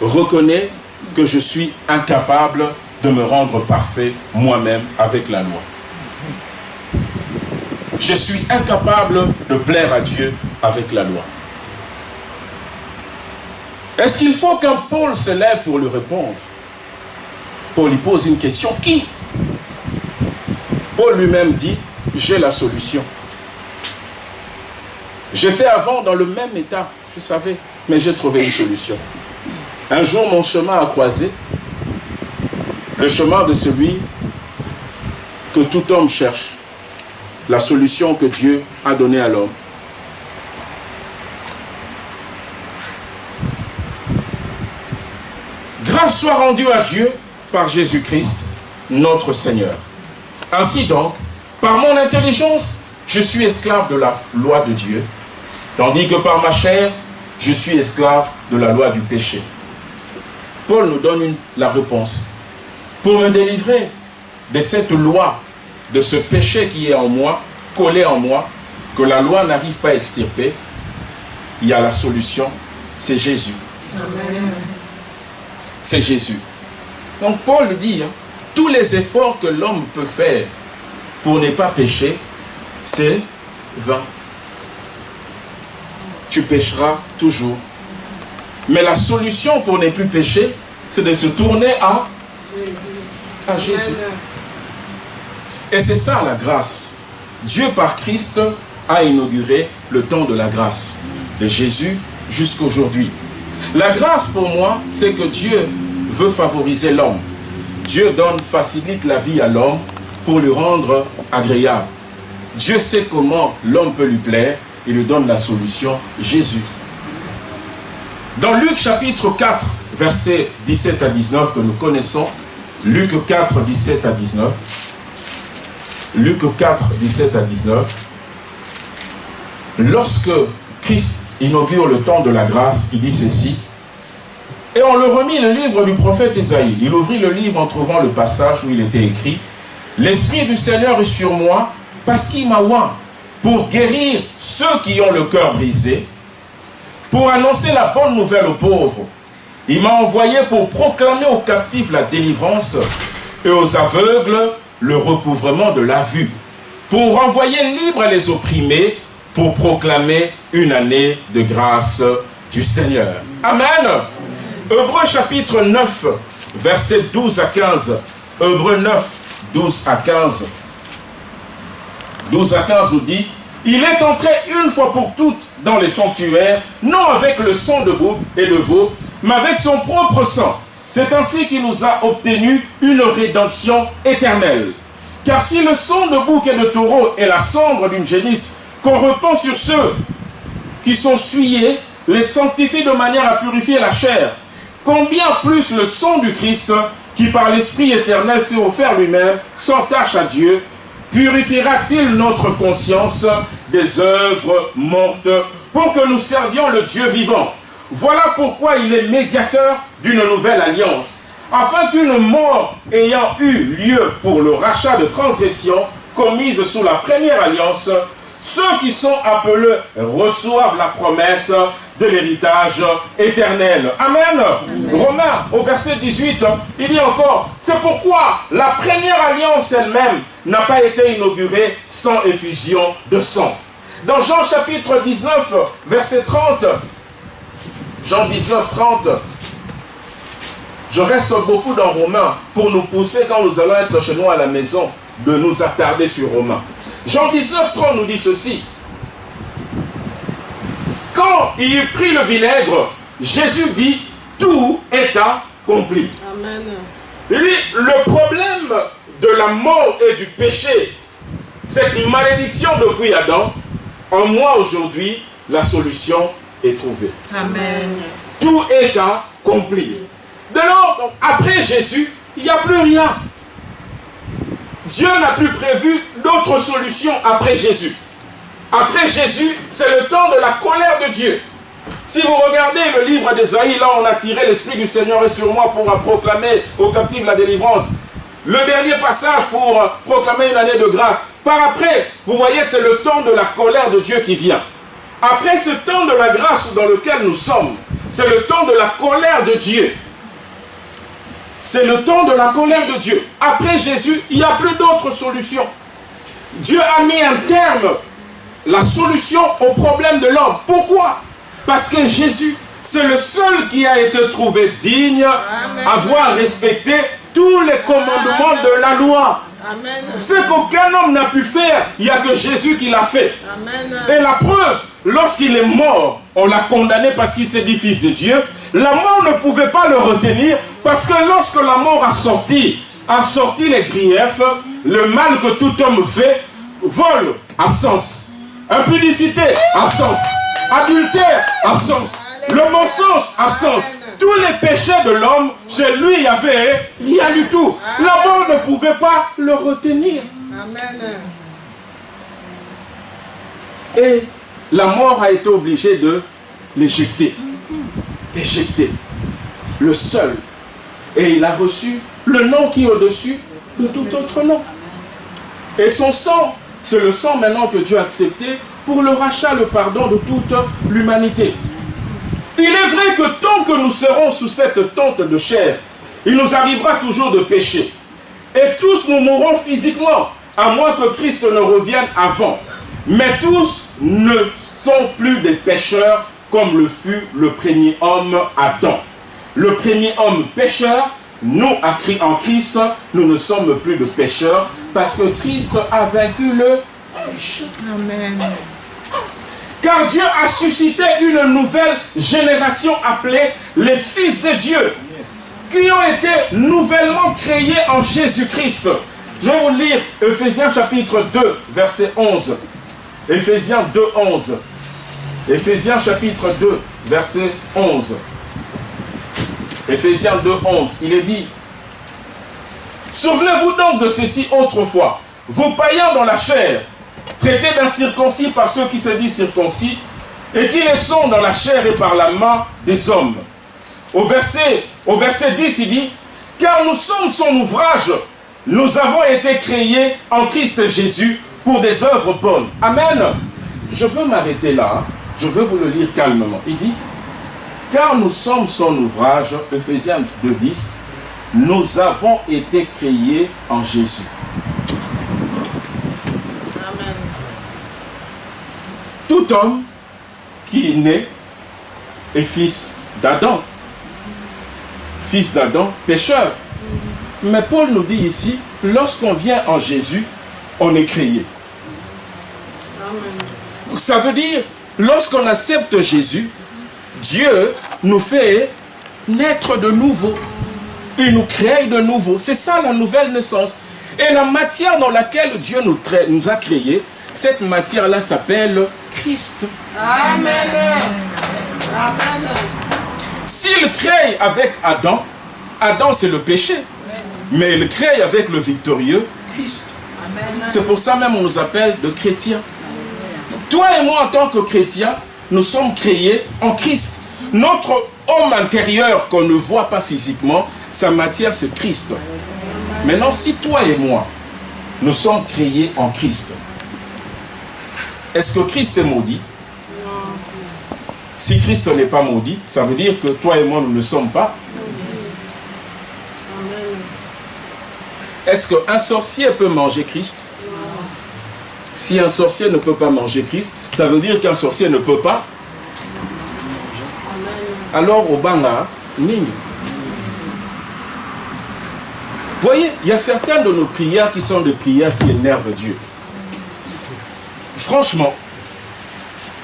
reconnaît que je suis incapable de me rendre parfait moi-même avec la loi. Je suis incapable de plaire à Dieu avec la loi. Est-ce qu'il faut qu'un Paul se lève pour lui répondre? Paul lui pose une question. Qui? Paul lui-même dit, j'ai la solution. J'étais avant dans le même état, je savais, mais j'ai trouvé une solution. Un jour, mon chemin a croisé le chemin de celui que tout homme cherche, la solution que Dieu a donnée à l'homme. Grâce soit rendue à Dieu par Jésus-Christ, notre Seigneur. Ainsi donc, par mon intelligence, je suis esclave de la loi de Dieu, tandis que par ma chair, je suis esclave de la loi du péché. Paul nous donne la réponse. Pour me délivrer de cette loi, de ce péché qui est en moi, collé en moi, que la loi n'arrive pas à extirper, il y a la solution, c'est Jésus. C'est Jésus. Donc Paul dit, hein, tous les efforts que l'homme peut faire pour ne pas pécher, c'est vain. Tu pécheras toujours. Mais la solution pour ne plus pécher, c'est de se tourner à Jésus. Et c'est ça la grâce. Dieu par Christ a inauguré le temps de la grâce, de Jésus jusqu'à aujourd'hui. La grâce pour moi, c'est que Dieu veut favoriser l'homme. Dieu facilite la vie à l'homme pour lui rendre agréable. Dieu sait comment l'homme peut lui plaire, il lui donne la solution, Jésus. Dans Luc chapitre 4, versets 17 à 19 que nous connaissons, Luc 4, 17 à 19, Luc 4, 17 à 19, lorsque Christ inaugure le temps de la grâce, il dit ceci, et on le remit le livre du prophète Ésaïe. Il ouvrit le livre en trouvant le passage où il était écrit, « L'Esprit du Seigneur est sur moi, parce qu'il m'a oint pour guérir ceux qui ont le cœur brisé, pour annoncer la bonne nouvelle aux pauvres. Il m'a envoyé pour proclamer aux captifs la délivrance et aux aveugles le recouvrement de la vue, pour renvoyer libres les opprimés, pour proclamer une année de grâce du Seigneur. » Amen. Hébreux chapitre 9, versets 12 à 15. Hébreux 9, 12 à 15. 12 à 15 nous dit, « Il est entré une fois pour toutes dans les sanctuaires, non avec le sang de bouc et de veau, mais avec son propre sang. C'est ainsi qu'il nous a obtenu une rédemption éternelle. Car si le sang de bouc et de taureau est la cendre d'une génisse qu'on répand sur ceux qui sont souillés, les sanctifie de manière à purifier la chair, combien plus le sang du Christ, qui par l'Esprit éternel s'est offert lui-même, sans tache à Dieu, purifiera-t-il notre conscience des œuvres mortes pour que nous servions le Dieu vivant. Voilà pourquoi il est médiateur d'une nouvelle alliance, afin qu'une mort ayant eu lieu pour le rachat de transgressions commises sous la première alliance, ceux qui sont appelés reçoivent la promesse de l'héritage éternel. Amen. Romains, au verset 18, il dit encore, c'est pourquoi la première alliance elle-même n'a pas été inaugurée sans effusion de sang. Dans Jean chapitre 19, verset 30, Jean 19, 30, je reste beaucoup dans Romains pour nous pousser quand nous allons être chez nous à la maison de nous attarder sur Romains. Jean 19, 30 nous dit ceci. Quand il eut pris le vinaigre, Jésus dit, tout est accompli. Amen. Il dit, le problème de la mort et du péché, cette malédiction depuis Adam, en moi aujourd'hui, la solution est trouvée. Amen. Tout est accompli. Dès lors, donc, après Jésus, il n'y a plus rien. Dieu n'a plus prévu d'autres solutions après Jésus. Après Jésus, c'est le temps de la colère de Dieu. Si vous regardez le livre d'Ésaïe, là on a tiré l'Esprit du Seigneur est sur moi pour proclamer aux captifs la délivrance. Le dernier passage pour proclamer une année de grâce. Par après, vous voyez, c'est le temps de la colère de Dieu qui vient. Après ce temps de la grâce dans lequel nous sommes, c'est le temps de la colère de Dieu. C'est le temps de la colère de Dieu. Après Jésus, il n'y a plus d'autre solution. Dieu a mis un terme, la solution au problème de l'homme. Pourquoi? Parce que Jésus, c'est le seul qui a été trouvé digne, avoir respecté tous les commandements de la loi. Amen. Ce qu'aucun homme n'a pu faire, il n'y a que Jésus qui l'a fait. Amen. Et la preuve, lorsqu'il est mort, on l'a condamné parce qu'il s'est dit fils de Dieu. La mort ne pouvait pas le retenir parce que lorsque la mort a sorti les griefs, le mal que tout homme fait, vol, absence. Impudicité, absence. Adultère, absence. Le mensonge, absence. Tous les péchés de l'homme, chez lui, il y avait rien du tout. La mort ne pouvait pas le retenir. Amen. Et la mort a été obligée de l'éjecter. Éjecter. Le seul. Et il a reçu le nom qui est au-dessus de tout autre nom. Et son sang, c'est le sang maintenant que Dieu a accepté pour le rachat, le pardon de toute l'humanité. Il est vrai que tant que nous serons sous cette tente de chair, il nous arrivera toujours de pécher. Et tous nous mourrons physiquement, à moins que Christ ne revienne avant. Mais tous ne sont plus des pécheurs comme le fut le premier homme Adam. Le premier homme pécheur, nous en Christ, nous ne sommes plus de pécheurs parce que Christ a vaincu le péché. Amen. Car Dieu a suscité une nouvelle génération appelée les fils de Dieu, qui ont été nouvellement créés en Jésus-Christ. Je vais vous lire Ephésiens chapitre 2, verset 11. Ephésiens 2, 11. Ephésiens chapitre 2, verset 11. Ephésiens 2, 11. Il est dit, souvenez-vous donc de ceci autrefois, vous païens dans la chair, traités d'incirconcis par ceux qui se disent circoncis, et qui le sont dans la chair et par la main des hommes. Au verset 10, il dit, car nous sommes son ouvrage, nous avons été créés en Christ Jésus pour des œuvres bonnes. Amen. Je veux m'arrêter là, je veux vous le lire calmement. Il dit, car nous sommes son ouvrage, Ephésiens 2, 10, nous avons été créés en Jésus. Tout homme qui est né est fils d'Adam. Fils d'Adam, pécheur. Mais Paul nous dit ici, lorsqu'on vient en Jésus, on est créé. Donc ça veut dire, lorsqu'on accepte Jésus, Dieu nous fait naître de nouveau. Il nous crée de nouveau. C'est ça la nouvelle naissance. Et la matière dans laquelle Dieu nous a créés, cette matière-là s'appelle Christ. Amen. Amen. S'il crée avec Adam, Adam c'est le péché. Mais il crée avec le victorieux Christ. C'est pour ça même on nous appelle de chrétiens. Toi et moi en tant que chrétiens, nous sommes créés en Christ. Notre homme intérieur qu'on ne voit pas physiquement, sa matière c'est Christ. Maintenant si toi et moi, nous sommes créés en Christ, est-ce que Christ est maudit? Si Christ n'est pas maudit, ça veut dire que toi et moi nous ne sommes pas. Est-ce qu'un sorcier peut manger Christ? Si un sorcier ne peut pas manger Christ, ça veut dire qu'un sorcier ne peut pas. Alors, au Banga, Nini. Voyez, il y a certaines de nos prières qui sont des prières qui énervent Dieu. Franchement,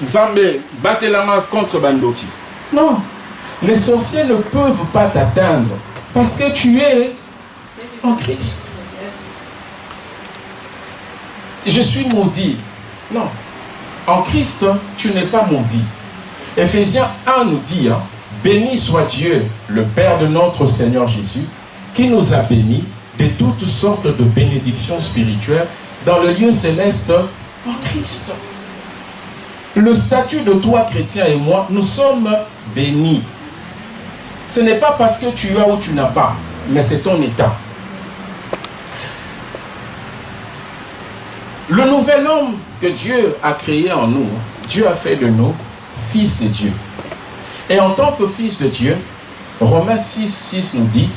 Zambé, Batelama contre Bandoki. Non, les sorciers ne peuvent pas t'atteindre parce que tu es en Christ. Je suis maudit. Non. En Christ, tu n'es pas maudit. Éphésiens 1 nous dit, béni soit Dieu, le Père de notre Seigneur Jésus, qui nous a bénis de toutes sortes de bénédictions spirituelles dans le lieu céleste en Christ. Le statut de toi, chrétien, et moi, nous sommes bénis. Ce n'est pas parce que tu as ou tu n'as pas, mais c'est ton état. Le nouvel homme que Dieu a créé en nous, Dieu a fait de nous fils de Dieu. Et en tant que fils de Dieu, Romains 6 nous dit,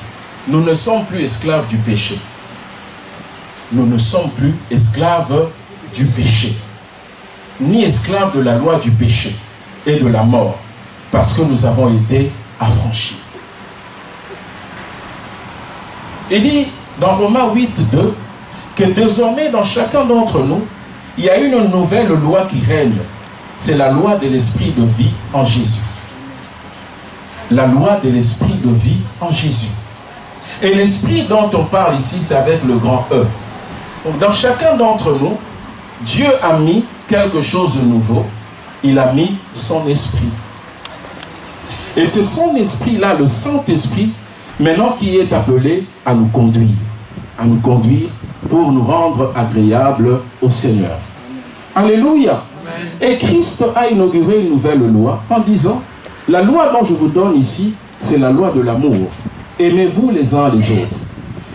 nous ne sommes plus esclaves du péché. Nous ne sommes plus esclaves du péché. Ni esclaves de la loi du péché et de la mort, parce que nous avons été affranchis. Il dit dans Romains 8:2 que désormais dans chacun d'entre nous, il y a une nouvelle loi qui règne. C'est la loi de l'esprit de vie en Jésus. La loi de l'esprit de vie en Jésus. Et l'esprit dont on parle ici, c'est avec le grand E. Donc dans chacun d'entre nous, Dieu a mis quelque chose de nouveau. Il a mis son esprit. Et c'est son esprit-là, le Saint-Esprit, maintenant qui est appelé à nous conduire. À nous conduire pour nous rendre agréables au Seigneur. Alléluia. Et Christ a inauguré une nouvelle loi en disant, la loi dont je vous donne ici, c'est la loi de l'amour. Aimez-vous les uns les autres.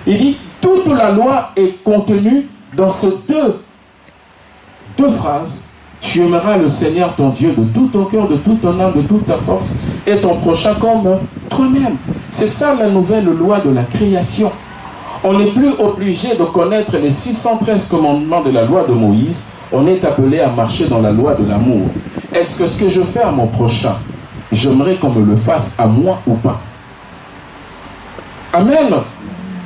Il dit, toute la loi est contenue dans ces deux phrases. Tu aimeras le Seigneur ton Dieu de tout ton cœur, de toute ton âme, de toute ta force, et ton prochain comme toi-même. C'est ça la nouvelle loi de la création. On n'est plus obligé de connaître les 613 commandements de la loi de Moïse. On est appelé à marcher dans la loi de l'amour. Est-ce que ce que je fais à mon prochain, j'aimerais qu'on me le fasse à moi ou pas? Amen.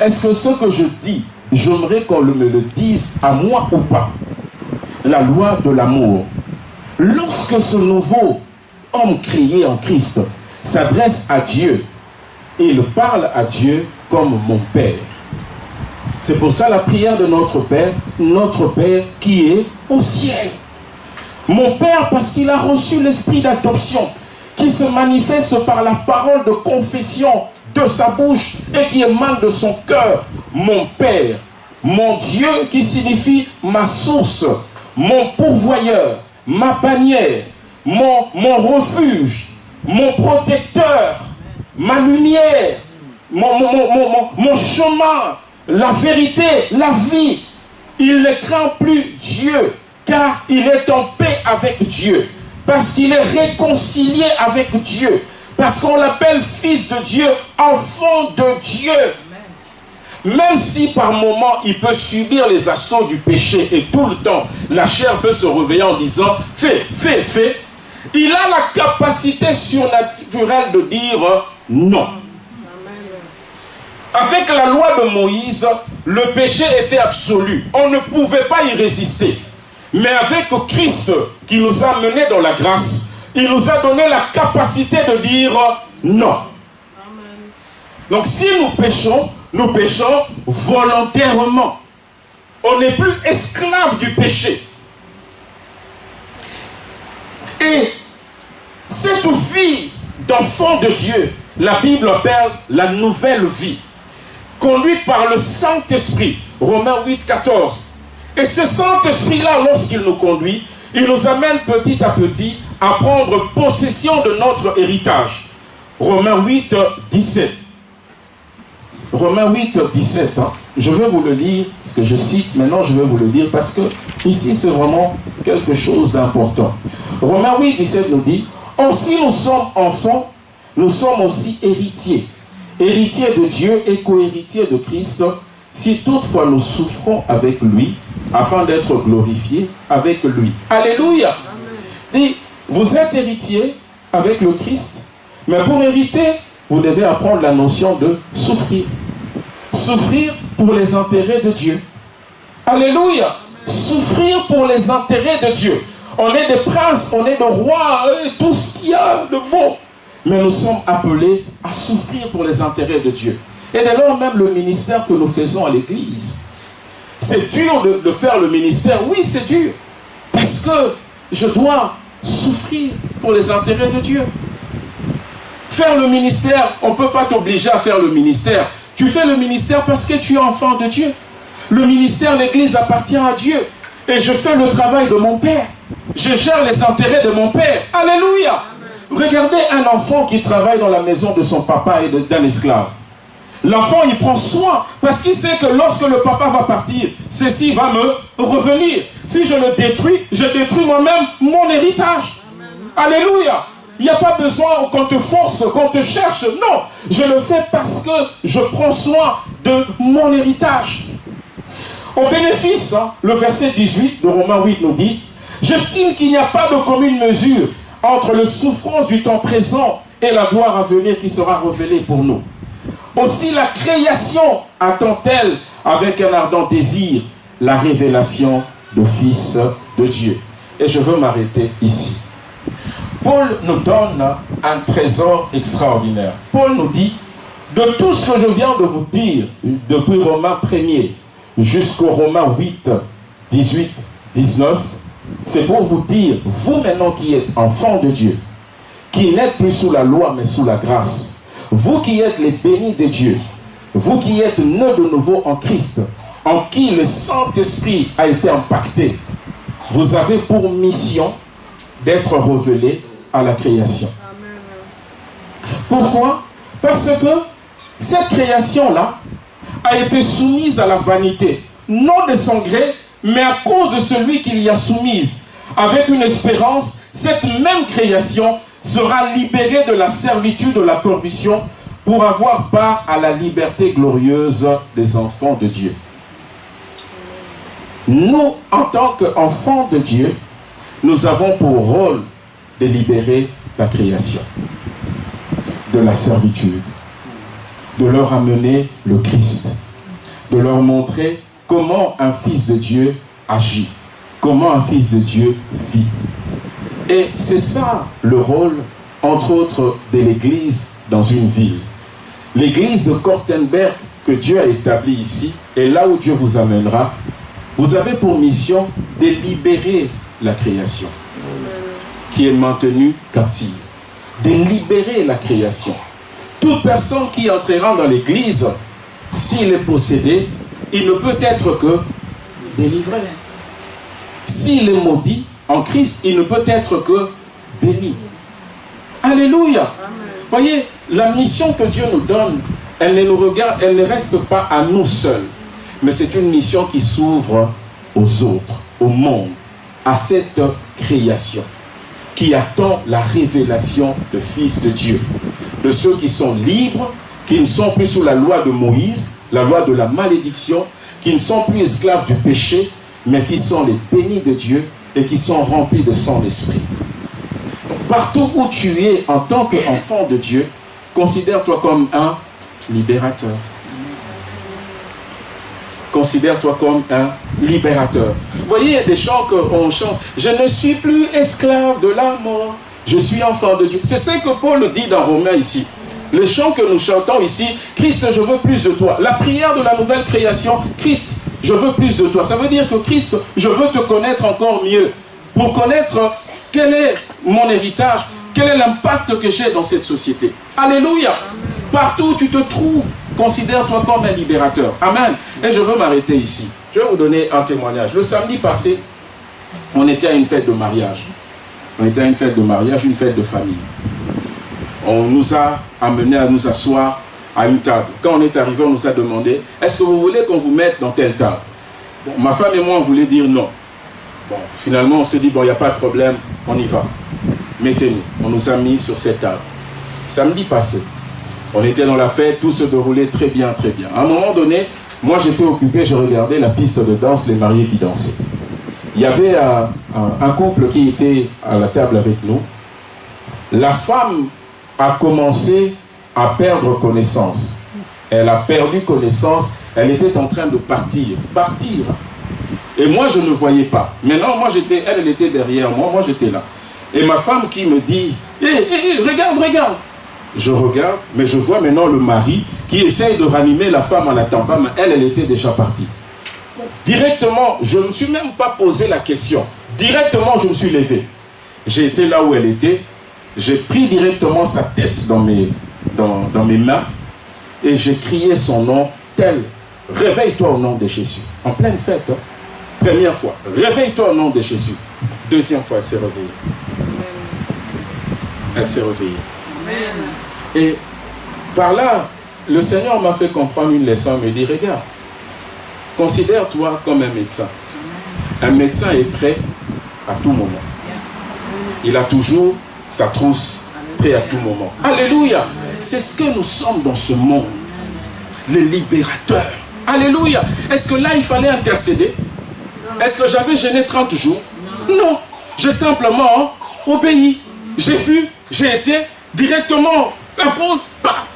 Est-ce que ce que je dis, j'aimerais qu'on me le dise à moi ou pas? La loi de l'amour. Lorsque ce nouveau homme créé en Christ s'adresse à Dieu, il parle à Dieu comme mon Père. C'est pour ça la prière de notre Père qui est au ciel. Mon Père, parce qu'il a reçu l'esprit d'adoption qui se manifeste par la parole de confession de sa bouche et qui émane de son cœur. Mon Père, mon Dieu qui signifie ma source, mon pourvoyeur, ma bannière, mon refuge, mon protecteur, ma lumière, mon chemin, la vérité, la vie. Il ne craint plus Dieu, car il est en paix avec Dieu, parce qu'il est réconcilié avec Dieu, parce qu'on l'appelle fils de Dieu, enfant de Dieu. Même si par moment il peut subir les assauts du péché et tout le temps la chair peut se réveiller en disant fais, fais, fais, il a la capacité surnaturelle de dire non. Avec la loi de Moïse, le péché était absolu. On ne pouvait pas y résister. Mais avec Christ qui nous a menés dans la grâce, il nous a donné la capacité de dire non. Donc si nous péchons volontairement. On n'est plus esclave du péché. Et cette vie d'enfant de Dieu, la Bible appelle la nouvelle vie, conduite par le Saint-Esprit, Romains 8, 14. Et ce Saint-Esprit-là, lorsqu'il nous conduit, il nous amène petit à petit à prendre possession de notre héritage. Romains 8, 17. Romains 8, 17. Je vais vous le lire, ce que je cite, maintenant je vais vous le dire, parce que ici c'est vraiment quelque chose d'important. Romains 8, 17 nous dit, « Or si nous sommes enfants, nous sommes aussi héritiers, héritiers de Dieu et co-héritiers de Christ, si toutefois nous souffrons avec lui, afin d'être glorifiés avec lui. » Alléluia. Dit, vous êtes héritiers avec le Christ, mais pour hériter, vous devez apprendre la notion de souffrir. Souffrir pour les intérêts de Dieu. Alléluia. Souffrir pour les intérêts de Dieu. On est des princes, on est des rois, tout ce qu'il y a de bon. Mais nous sommes appelés à souffrir pour les intérêts de Dieu. Et dès lors même le ministère que nous faisons à l'église. C'est dur de faire le ministère. Oui, c'est dur. Parce que je dois souffrir pour les intérêts de Dieu. Faire le ministère, on ne peut pas t'obliger à faire le ministère. Tu fais le ministère parce que tu es enfant de Dieu. Le ministère, l'église appartient à Dieu. Et je fais le travail de mon Père. Je gère les intérêts de mon Père. Alléluia. Regardez un enfant qui travaille dans la maison de son papa et d'un esclave. L'enfant, il prend soin parce qu'il sait que lorsque le papa va partir, ceci va me revenir. Si je le détruis, je détruis moi-même mon héritage. Alléluia. Il n'y a pas besoin qu'on te force, qu'on te cherche. Non, je le fais parce que je prends soin de mon héritage. Au bénéfice, le verset 18 de Romains 8 nous dit, « J'estime qu'il n'y a pas de commune mesure entre les souffrances du temps présent et la gloire à venir qui sera révélée pour nous. Aussi la création attend-elle avec un ardent désir la révélation du Fils de Dieu. » Et je veux m'arrêter ici. Paul nous donne un trésor extraordinaire. Paul nous dit, de tout ce que je viens de vous dire, depuis Romains 1er jusqu'au Romains 8, 18, 19, c'est pour vous dire, vous maintenant qui êtes enfants de Dieu, qui n'êtes plus sous la loi mais sous la grâce, vous qui êtes les bénis de Dieu, vous qui êtes nés de nouveau en Christ, en qui le Saint-Esprit a été impacté, vous avez pour mission d'être révélés à la création. Pourquoi? Parce que cette création-là a été soumise à la vanité, non de son gré, mais à cause de celui qui l'y a soumise. Avec une espérance, cette même création sera libérée de la servitude de la corruption pour avoir part à la liberté glorieuse des enfants de Dieu. Nous, en tant qu'enfants de Dieu, nous avons pour rôle de libérer la création de la servitude, de leur amener le Christ, de leur montrer comment un fils de Dieu agit, comment un fils de Dieu vit. Et c'est ça le rôle, entre autres, de l'Église dans une ville. L'Église de Kortenberg que Dieu a établie ici, et là où Dieu vous amènera, vous avez pour mission de libérer la création qui est maintenue captive, de libérer la création. Toute personne qui entrera dans l'église, s'il est possédé, il ne peut être que délivré. S'il est maudit en Christ, il ne peut être que béni. Alléluia. Voyez, la mission que Dieu nous donne, elle ne nous regarde, elle ne reste pas à nous seuls, mais c'est une mission qui s'ouvre aux autres, au monde, à cette création qui attend la révélation du Fils de Dieu, de ceux qui sont libres, qui ne sont plus sous la loi de Moïse, la loi de la malédiction, qui ne sont plus esclaves du péché, mais qui sont les bénis de Dieu et qui sont remplis de son esprit. Donc, partout où tu es en tant qu'enfant de Dieu, considère-toi comme un libérateur. Considère-toi comme un libérateur. Vous voyez, il y a des chants qu'on chante. Je ne suis plus esclave de la mort. Je suis enfant de Dieu. C'est ce que Paul dit dans Romains ici. Les chants que nous chantons ici, Christ, je veux plus de toi. La prière de la nouvelle création, Christ, je veux plus de toi. Ça veut dire que Christ, je veux te connaître encore mieux. Pour connaître quel est mon héritage, quel est l'impact que j'ai dans cette société. Alléluia. Partout où tu te trouves, considère-toi comme un libérateur. Amen. Et je veux m'arrêter ici. Je vais vous donner un témoignage. Le samedi passé, on était à une fête de mariage. On était à une fête de mariage, une fête de famille. On nous a amenés à nous asseoir à une table. Quand on est arrivé, on nous a demandé, est-ce que vous voulez qu'on vous mette dans telle table? Bon, ma femme et moi, on voulait dire non. Bon, finalement, on s'est dit, bon, il n'y a pas de problème, on y va. Mettez-nous. On nous a mis sur cette table. Samedi passé, on était dans la fête, tout se déroulait très bien, très bien. À un moment donné, moi j'étais occupé, je regardais la piste de danse, les mariés qui dansaient. Il y avait un couple qui était à la table avec nous. La femme a commencé à perdre connaissance. Elle a perdu connaissance, elle était en train de partir. Et moi je ne voyais pas. Maintenant, moi j'étais, elle était derrière moi, moi j'étais là. Et ma femme qui me dit, regarde, regarde. Je regarde, mais je vois maintenant le mari qui essaye de ranimer la femme en l'attendant, mais elle était déjà partie. Directement, je ne me suis même pas posé la question. Directement, je me suis levé. J'ai été là où elle était. J'ai pris directement sa tête dans mes mains et j'ai crié son nom tel. Réveille-toi au nom de Jésus. En pleine fête. Hein. Première fois. Réveille-toi au nom de Jésus. Deuxième fois, elle s'est réveillée. Elle s'est réveillée. Amen. Et par là, le Seigneur m'a fait comprendre une leçon. Il me dit, regarde, considère-toi comme un médecin. Un médecin est prêt à tout moment. Il a toujours sa trousse prêt à tout moment. Alléluia. C'est ce que nous sommes dans ce monde. Les libérateurs. Alléluia. Est-ce que là, il fallait intercéder? Est-ce que j'avais gêné 30 jours? Non. J'ai simplement obéi. J'ai vu, j'ai été directement, impose, pas.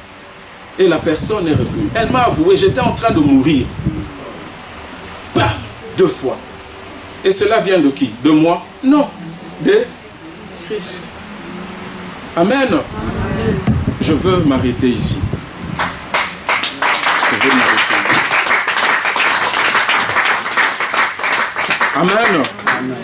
Et la personne est revenue. Elle m'a avoué, j'étais en train de mourir. Pas 2 fois. Et cela vient de qui? De moi? Non. De Christ. Amen. Amen. Je veux m'arrêter ici. Je veux m'arrêter ici. Amen. Amen.